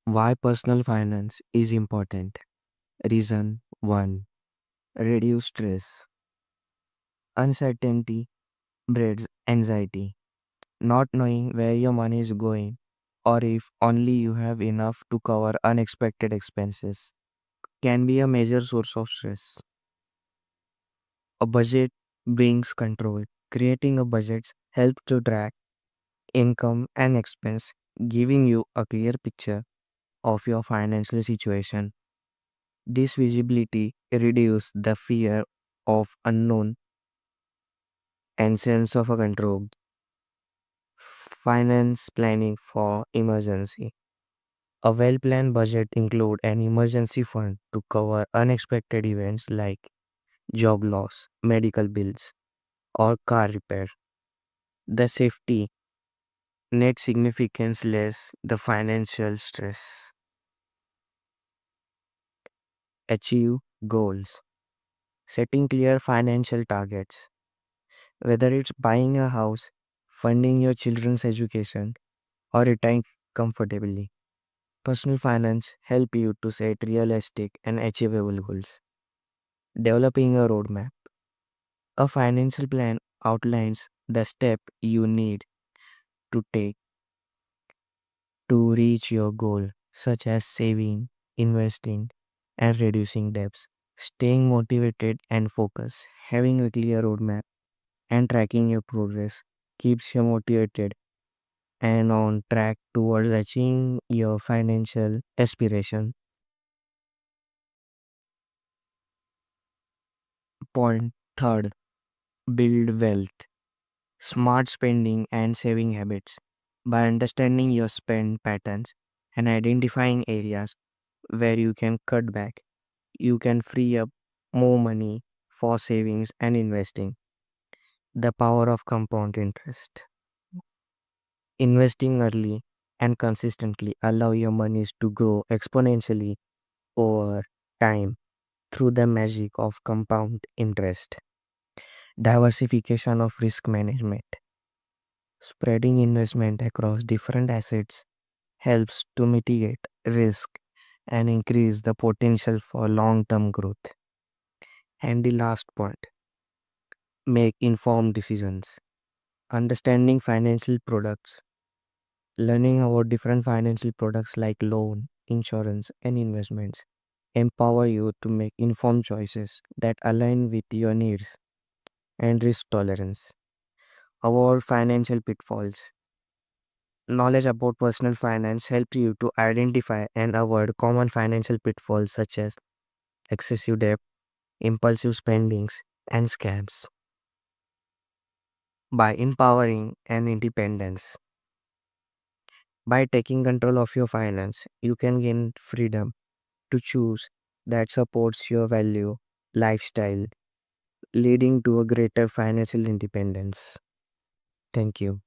Why personal finance is important. Reason 1. Reduce stress. Uncertainty breeds anxiety. Not knowing where your money is going or if only you have enough to cover unexpected expenses can be a major source of stress. A budget brings control. Creating a budget helps to track income and expense, giving you a clear picture of your financial situation. This visibility reduces the fear of unknown and sense of a control. Finance planning for emergency. A well-planned budget includes an emergency fund to cover unexpected events like job loss, medical bills, or car repair. The safety net significance less the financial stress. Achieve goals. Setting clear financial targets, whether it's buying a house, funding your children's education, or retiring comfortably. Personal finance help you to set realistic and achievable goals. Developing a roadmap. A financial plan outlines the step you need to take to reach your goal, such as saving, investing, and reducing debts. Staying motivated and focused, having a clear roadmap, and tracking your progress keeps you motivated and on track towards achieving your financial aspiration. Point third, build wealth. Smart spending and saving habits. By understanding your spend patterns and identifying areas where you can cut back, you can free up more money for savings and investing. The power of compound interest. Investing early and consistently allow your monies to grow exponentially over time through the magic of compound interest. Diversification of risk management. Spreading investment across different assets helps to mitigate risk and increase the potential for long term growth. And the last point, make informed decisions. Understanding financial products, learning about different financial products like loan, insurance, and investments empower you to make informed choices that align with your needs and risk tolerance. Avoid financial pitfalls. Knowledge about personal finance helps you to identify and avoid common financial pitfalls such as excessive debt, impulsive spendings, and scams. By empowering and independence, by taking control of your finance, you can gain freedom to choose that supports your value, lifestyle, leading to a greater financial independence. Thank you.